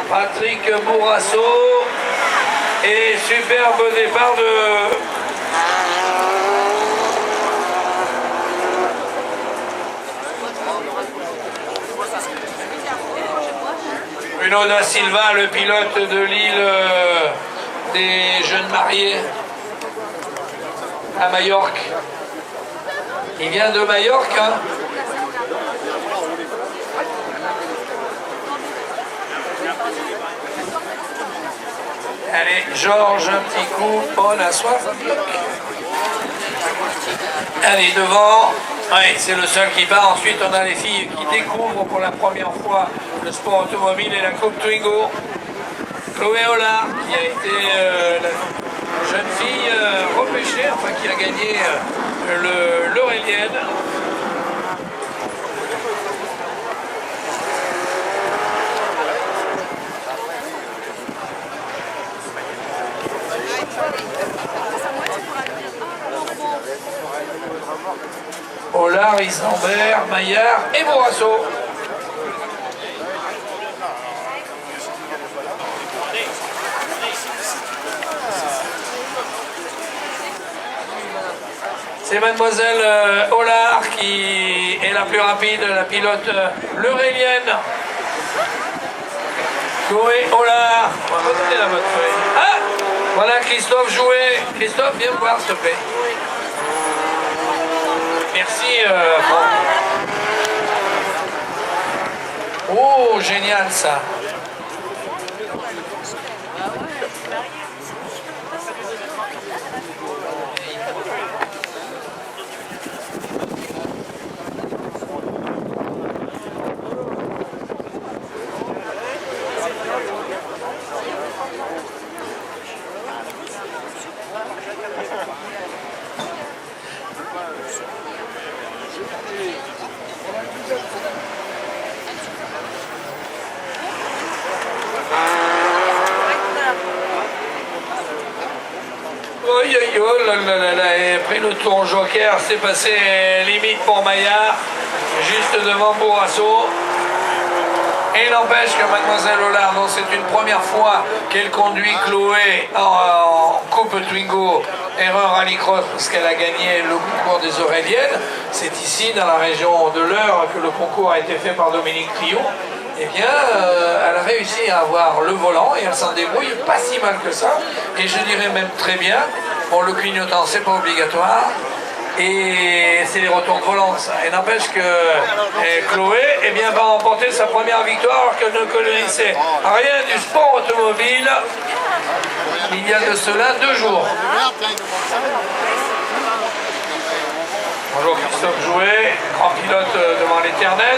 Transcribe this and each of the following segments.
Patrick Bourrasso. Et superbe départ de... Bruno da Silva, le pilote de l'île des jeunes mariés à Majorque. Il vient de Majorque, hein. Allez, Georges, un petit coup. Oh, la soif. Allez, devant. Oui, c'est le seul qui part. Ensuite, on a les filles qui découvrent pour la première fois le sport automobile et la Coupe Twingo. Chloé Hollard, qui a été la jeune fille repêchée, enfin qui a gagné l'Eurélienne. Hollard, Isambert, Maillard et Bourrasso. C'est mademoiselle Hollard qui est la plus rapide, la pilote l'eurélienne. Chloé Hollard. On va redonner la votre Chloé. Ah, voilà Christophe Jouet. Christophe, viens me voir s'il te plaît. Merci. Oh, génial ça. Oh là là là là, et après le tour joker, c'est passé limite pour Maillard, juste devant Bourrasso. Et n'empêche que mademoiselle Hollard, donc c'est une première fois qu'elle conduit Chloé en Coupe Twingo Erreur Rallycross parce qu'elle a gagné le concours des Euréliennes. C'est ici, dans la région de l'Eure, que le concours a été fait par Dominique Triot. Eh bien, elle a réussi à avoir le volant et elle s'en débrouille pas si mal que ça. Et je dirais même très bien. Bon, le clignotant, c'est pas obligatoire. Et c'est les retours de volant, ça. Et n'empêche que Chloé eh bien, va remporter sa première victoire alors qu'elle ne connaissait rien du sport automobile il y a de cela 2 jours. Bonjour Christophe Jouet, grand pilote devant l'Éternel.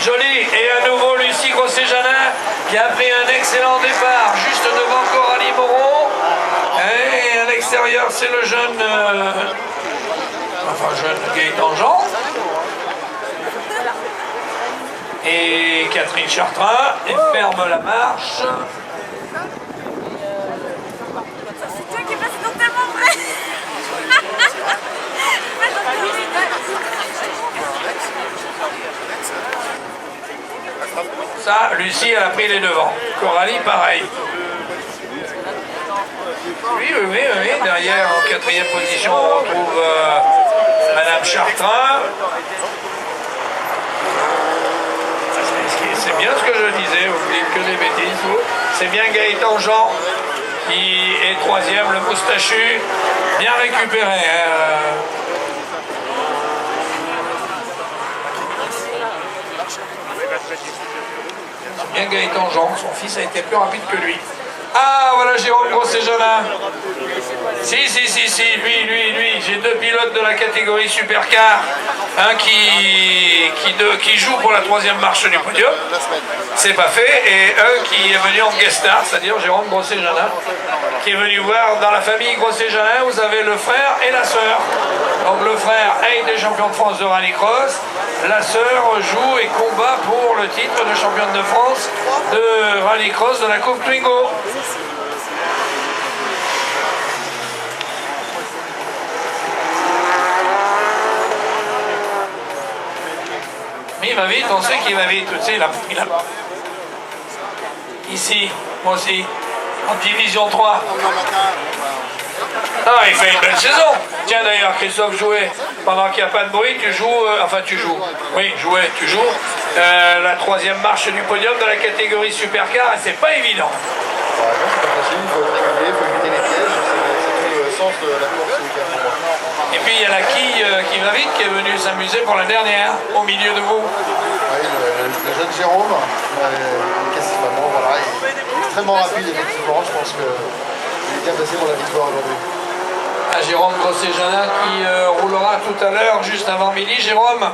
Joli, et à nouveau Lucie Grosset-Janin qui a pris un excellent départ juste devant Coralie Moreau. Et à l'extérieur c'est le jeune, jeune Gaëtan Jean. Et Catherine Chartrain, et ferme la marche. C'est toi qui es passé totalement vrai. Ça, Lucie, elle a pris les devants. Coralie, pareil. Oui. Derrière, en 4e position, on retrouve Madame Chartrain. C'est bien ce que je disais, vous dites que des bêtises. C'est bien Gaëtan Jean qui est 3e, le moustachu. Bien récupéré. Bien Gaëtan Jean, son fils a été plus rapide que lui. Ah, voilà Jérôme Grosset-Janin. Si, lui. J'ai 2 pilotes de la catégorie Supercar. Un qui joue pour la 3e marche du podium. C'est pas fait. Et un qui est venu en guest star, c'est-à-dire Jérôme Grosset-Janin, qui est venu voir dans la famille Grosset-Janin. Vous avez le frère et la sœur. Donc le frère a été champion de France de rallycross. La sœur joue et combat pour le titre de championne de France de rallycross de la Coupe Twingo. Il va vite, on sait qu'il va vite. Tu sais, Ici, moi aussi, en division 3. Ah, il fait une belle saison. Tiens d'ailleurs, Christophe jouait, pendant qu'il n'y a pas de bruit, tu joues, oui, tu joues, la 3e marche du podium de la catégorie supercar, et c'est pas évident. Ouais, non, c'est pas facile, il faut être régulier, il faut éviter les pièges, c'est tout le sens de la course ce week-end. Et puis il y a la quille qui va vite, qui est venue s'amuser pour la dernière, au milieu de vous. Oui, le jeune Jérôme, voilà, il est extrêmement rapide, effectivement, je pense qu'il est bien placé pour la victoire aujourd'hui. Jérôme Grosset-Janin qui roulera tout à l'heure, juste avant midi. Jérôme,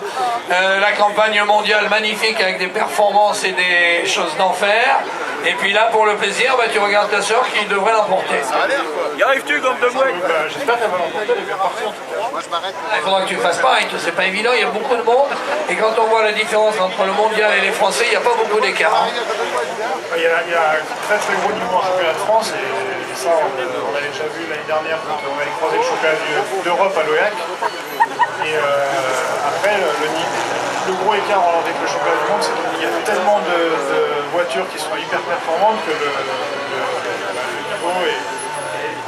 la campagne mondiale magnifique avec des performances et des choses d'enfer. Et puis là, pour le plaisir, tu regardes ta soeur qui devrait l'emporter. Y arrives-tu, gomme de mouette? J'espère qu'elle va l'emporter, elle est bien partie en tout cas. Moi je m'arrête. Il faudra que tu fasses pareil, c'est pas évident, il y a beaucoup de monde. Et quand on voit la différence entre le mondial et les Français, il n'y a pas beaucoup d'écart. Il y a un très très gros niveau en championnat de France et ça on l'avait déjà vu l'année dernière quand on avait croisé le championnat d'Europe à l'OEAC. Et après le gros écart avec le championnat du monde, c'est qu'il y a tellement de voitures qui sont hyper performantes que le niveau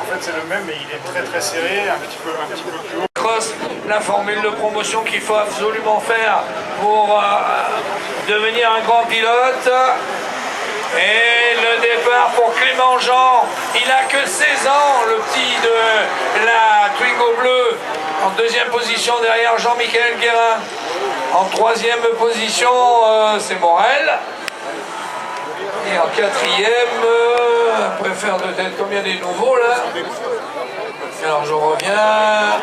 en fait c'est le même mais il est très très serré, un petit peu plus haut. La formule de promotion qu'il faut absolument faire pour devenir un grand pilote. Et le départ pour Clément Jean, il n'a que 16 ans, le petit de la Twingo bleue, en 2e position derrière Jean-Michel Guérin. En 3e position, c'est Morel. Et en 4e, on préfère de tête combien des nouveaux là. Alors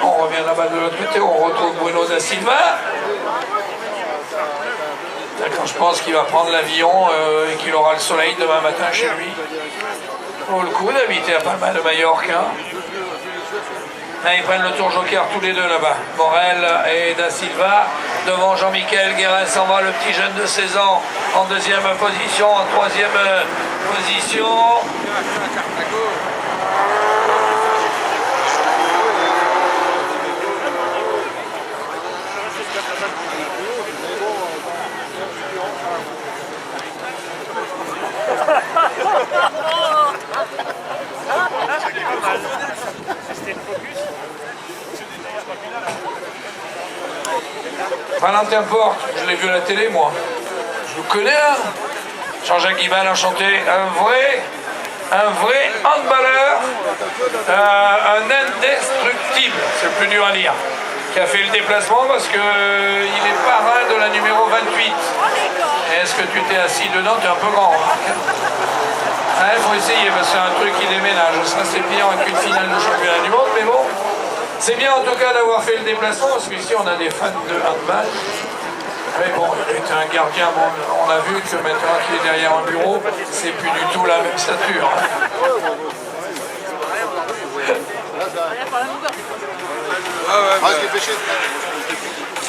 on revient là-bas de l'autre côté, on retrouve Bruno da Silva. Quand je pense qu'il va prendre l'avion et qu'il aura le soleil demain matin chez lui. Pour le coup d'habiter à Palma de Mallorca. Là, ils prennent le tour joker tous les deux là-bas. Morel et da Silva. Devant Jean-Michel Guérin s'en va le petit jeune de 16 ans en 2e position, en 3e position. Valentin Porte, je l'ai vu à la télé moi. Je le connais hein. Jean-Jacques Guibal, enchanté. Un vrai handballeur, un indestructible, c'est le plus dur à dire, qui a fait le déplacement parce qu'il est parrain de la numéro 28. Est-ce que tu t'es assis dedans? Tu es un peu grand. Il faut essayer parce que c'est un truc qui déménage. Ça c'est pire qu'une finale de championnat du monde, mais bon. C'est bien en tout cas d'avoir fait le déplacement parce qu'ici on a des fans de handball. Mais bon, il était un gardien, bon, on a vu que maintenant qu'il est derrière un bureau, c'est plus du tout la même stature.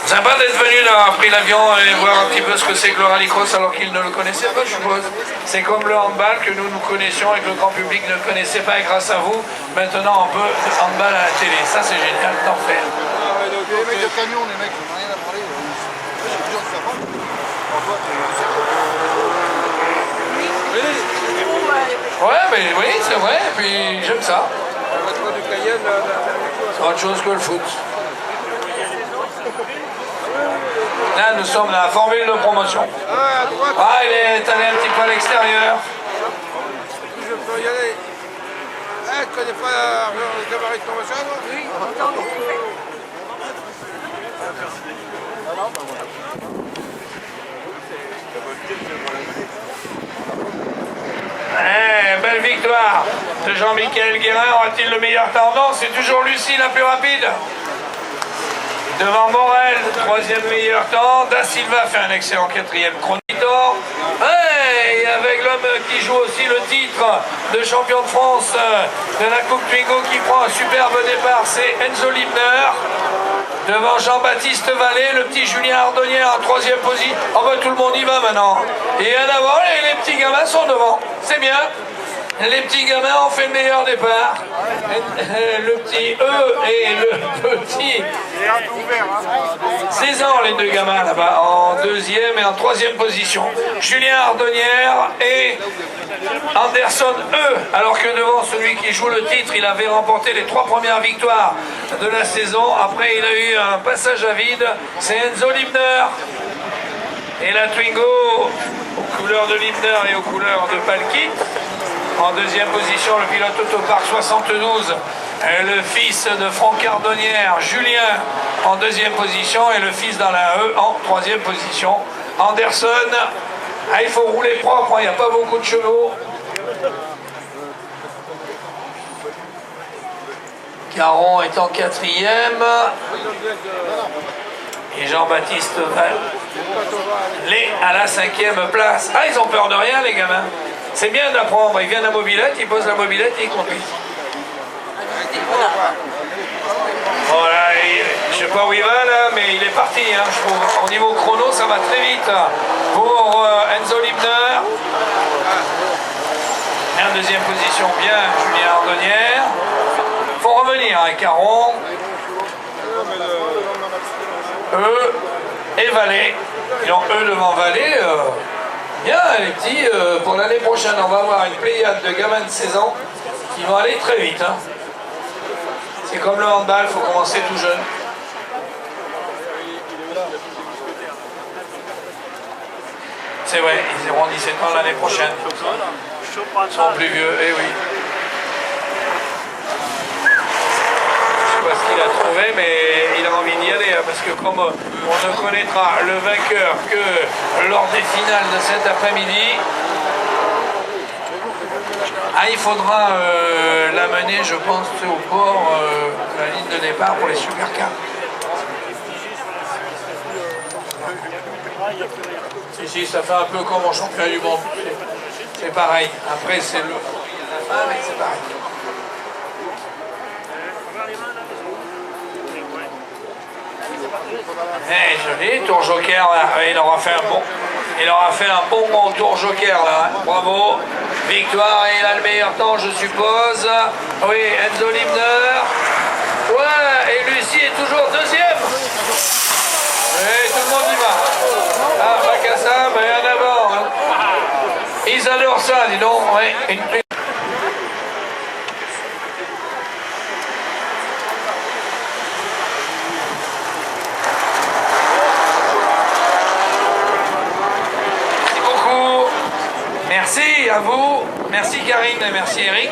Sympa d'être venu d'avoir pris l'avion et voir un petit peu ce que c'est que le rallycross alors qu'il ne le connaissait pas, je suppose. C'est comme le handball que nous connaissions et que le grand public ne connaissait pas et grâce à vous, maintenant on peut handball à la télé. Ça c'est génial d'en faire. Les mecs de camion, les mecs, ils n'ont rien à parler. J'ai besoin de savoir. Ouais, mais oui, c'est vrai, et puis j'aime ça. C'est autre chose que le foot. Là, nous sommes dans la formule de promotion. Ah, il est allé un petit peu à l'extérieur. Je peux y aller. Tu connais pas le gabarit de ton machin, toi? Oui. Belle victoire de Jean-Michel Guérin. Aura-t-il le meilleur temps? Non, c'est toujours Lucie la plus rapide. Devant Morel, 3e meilleur temps. Da Silva fait un excellent 4e chronométre. Et avec l'homme qui joue aussi le titre de champion de France de la Coupe Twingo qui prend un superbe départ, c'est Enzo Libner. Devant Jean-Baptiste Vallée, le petit Julien Ardonnière en 3e position. Oh ben tout le monde y va maintenant. Et en avant, les petits gamins sont devant. C'est bien. Les petits gamins ont fait le meilleur départ. Le petit E et le petit 16 ans, les deux gamins là-bas, en deuxième et en troisième position. Julien Ardonnière et Anderson E. Alors que devant celui qui joue le titre, il avait remporté les 3 premières victoires de la saison. Après, il a eu un passage à vide. C'est Enzo Libner. Et la Twingo, aux couleurs de Libner et aux couleurs de Palkit. En deuxième position, le pilote Autopark 72, le fils de Franck Ardonnière, Julien, en deuxième position, et le fils dans la E en troisième position. Anderson, il faut rouler propre, il n'y a pas beaucoup de chevaux. Caron est en quatrième. Et Jean-Baptiste Vallée à la 5e place. Ah, ils ont peur de rien, les gamins. C'est bien d'apprendre. Il vient de la mobilette, il pose la mobilette et il conduit. Voilà, je sais pas où il va là, mais il est parti. Hein, je trouve. Au niveau chrono, ça va très vite. Pour Enzo Libner. Et en deuxième position, bien, Julien Ardonnière. Il faut revenir à Caron. E et Vallée. Et donc E devant Vallée. Bien, les petits, pour l'année prochaine, on va avoir une pléiade de gamins de 16 ans qui vont aller très vite. Hein. C'est comme le handball, il faut commencer tout jeune. C'est vrai, ils auront 17 ans l'année prochaine. Ils sont plus vieux, eh oui. Je sais pas ce qu'il a trouvé, mais il a envie d'y aller, hein, parce que comme on ne connaîtra le vainqueur que lors des finales de cet après-midi, il faudra l'amener, je pense, au port de la ligne de départ pour les supercars. Si, ça fait un peu comme en championnat du monde. C'est pareil. Après, c'est le... mais c'est pareil. Joli, tour joker là. Il aura fait un bon tour joker là. Bravo. Victoire, et il a le meilleur temps, je suppose. Oui, Enzo Libner. Ouais, et Lucie est toujours deuxième. Et tout le monde y va. Ah, pas qu'à ça, mais en avant. Hein. Ils adorent ça, dis donc. Ouais, merci à vous, merci Karine, et merci Eric,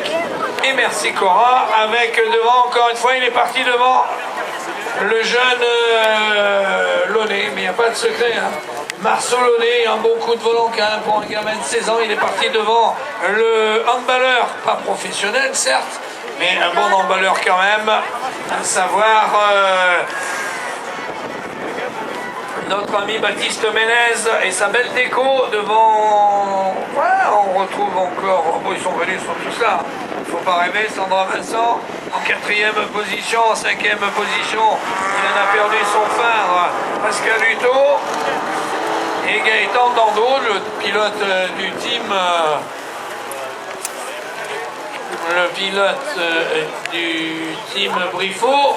et merci Cora, avec devant, encore une fois, il est parti devant le jeune Launay, mais il n'y a pas de secret, hein. Marceau Launay, un bon coup de volant quand même pour un gamin de 16 ans, il est parti devant le handballeur, pas professionnel certes, mais un bon handballeur quand même, à savoir... notre ami Baptiste Ménez et sa belle déco devant... Ouais, on retrouve encore... Bon, ils sont venus, ils sont tous là. Il ne faut pas rêver, Sandra Vincent en 4e position, en 5e position. Il en a perdu son phare, Pascal Hutto. Et Gaëtan Dando, le pilote du team... le pilote du team Briffaut.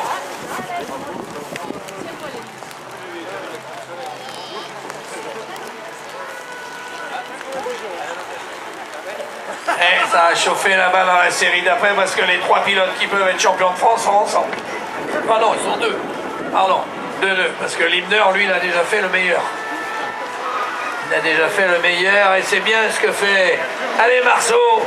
Et ça a chauffé là-bas dans la série d'après parce que les 3 pilotes qui peuvent être champions de France sont ensemble. Ah non, ils sont 2. Pardon, 2-2. Parce que Libner, lui, il a déjà fait le meilleur. Il a déjà fait le meilleur et c'est bien ce que fait... Allez, Marceau.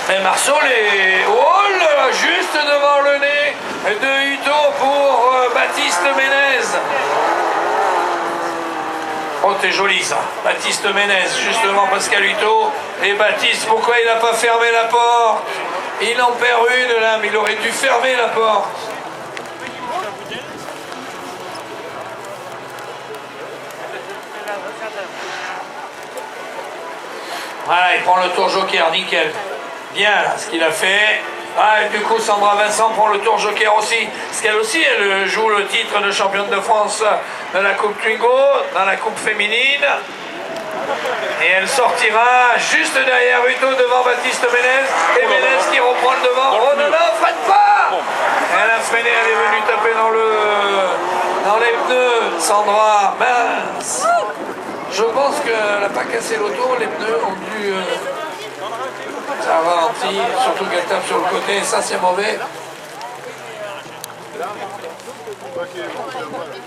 Mais Marceau, les... Oh là là, juste devant le nez de Hutto pour Baptiste Ménez. Oh, t'es joli ça. Baptiste Ménez, justement Pascal Hutto. Et Baptiste, pourquoi il n'a pas fermé la porte? Il en perd une là, mais il aurait dû fermer la porte. Voilà, il prend le tour joker, nickel. Bien là, ce qu'il a fait. Ah, et du coup, Sandra Vincent prend le tour joker aussi. Parce qu'elle aussi, elle joue le titre de championne de France de la Coupe Twingo, dans la Coupe féminine. Et elle sortira juste derrière Uto devant Baptiste Ménez. Et Ménez qui reprend le devant. Oh non, non, freine pas! Elle a freiné, elle est venue taper dans les pneus. Sandra, mince. Je pense qu'elle n'a pas cassé l'auto. Les pneus ont dû... ça a ralenti, surtout qu'elle tape sur le côté. Et ça, c'est mauvais.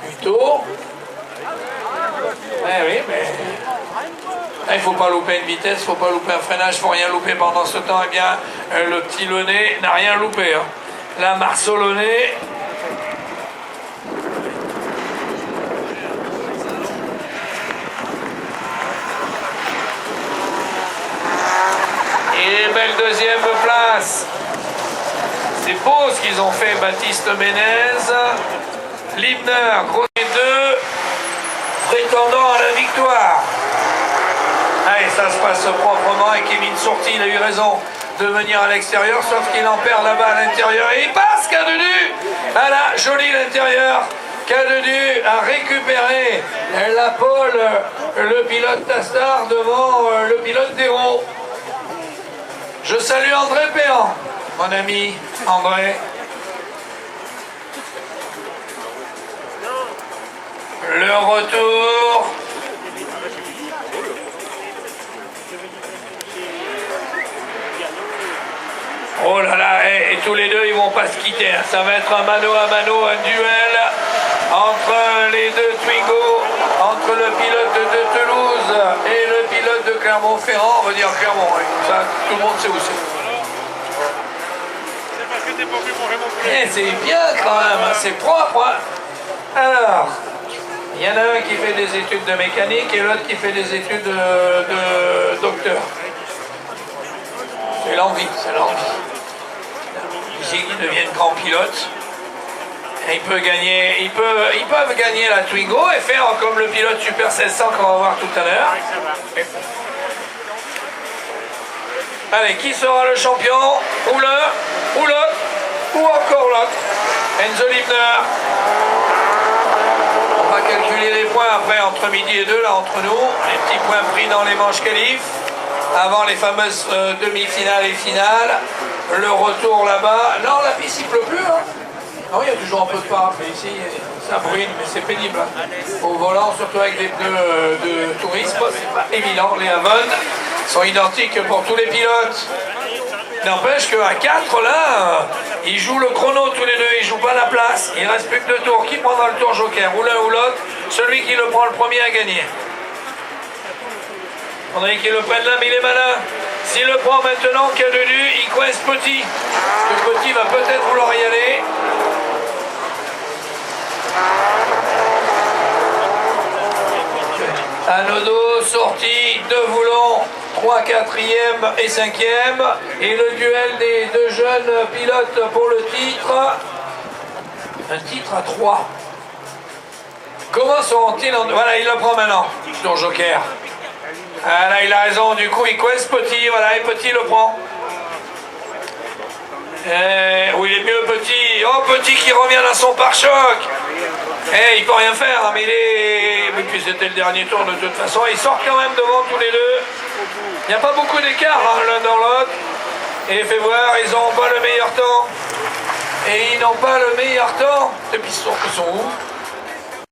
Uto. Oui, mais il ne faut pas louper une vitesse, il ne faut pas louper un freinage, il ne faut rien louper pendant ce temps. Eh bien, le petit Launay n'a rien loupé. Hein. La Marceau Launay. Et belle deuxième place. C'est beau ce qu'ils ont fait, Baptiste Ménez. Libner, gros les deux, prétendant à la victoire. Allez, ça se passe proprement et Kevin Sorti, il a eu raison de venir à l'extérieur, sauf qu'il en perd là-bas à l'intérieur. Et il passe, Cadedu. Voilà, joli l'intérieur. Cadedu a récupéré la pole, le pilote Tastar devant le pilote d'Hérault. Je salue André Péan, mon ami André. Le retour. Oh là là, et tous les deux, ils vont pas se quitter. Hein. Ça va être un mano à mano, un duel entre les deux Twingo, entre le pilote de Toulouse et le pilote de Clermont-Ferrand. On va dire Clermont, hein. Ça, tout le monde sait où c'est. C'est bien quand même, hein. C'est propre. Hein. Alors, il y en a un qui fait des études de mécanique et l'autre qui fait des études de docteur. C'est l'envie, c'est l'envie. Ici, qu'ils deviennent grands pilotes. Et ils peuvent gagner la Twingo et faire comme le pilote Super 1600 qu'on va voir tout à l'heure. Allez, qui sera le champion? Ou l'un, ou l'autre, ou encore l'autre. Enzo Libner. On va calculer les points après entre midi et 2, là, entre nous. Les petits points pris dans les manches qualifs. Avant les fameuses demi-finales et finales. Le retour là-bas. Non, la piste, il pleut plus. Hein. Non, il y a toujours un peu de parapluie mais ici, ça brûle, mais c'est pénible. Hein. Au volant, surtout avec des pneus de tourisme, c'est pas évident. Les Avon sont identiques pour tous les pilotes. N'empêche qu'à 4, là, ils jouent le chrono tous les deux, ils jouent pas la place. Il ne reste plus que 2 tours. Qui prendra le tour joker? Ou l'un ou l'autre. Celui qui le prend le premier a gagné. On a dit qu'il le prenne là, mais il est malin. S'il le prend maintenant, Cadedu, il coince Petit. Le Petit va peut-être vouloir y aller. Anodo, sorti, 2 voulons, 3 quatrième et 5e. Et le duel des 2 jeunes pilotes pour le titre. Un titre à 3. Comment seront-ils en... Voilà, il le prend maintenant. Tour joker. Ah là, il a raison, du coup, il coince Petit, voilà, et Petit le prend. Oui, il est mieux Petit. Oh, Petit qui revient dans son pare-choc. Il peut rien faire, hein, mais il est... Mais puis c'était le dernier tour de toute façon. Ils sortent quand même devant tous les deux. Il n'y a pas beaucoup d'écart hein, l'un dans l'autre. Et fais voir, ils n'ont pas le meilleur temps. Et ils n'ont pas le meilleur temps. Les pistons sont où?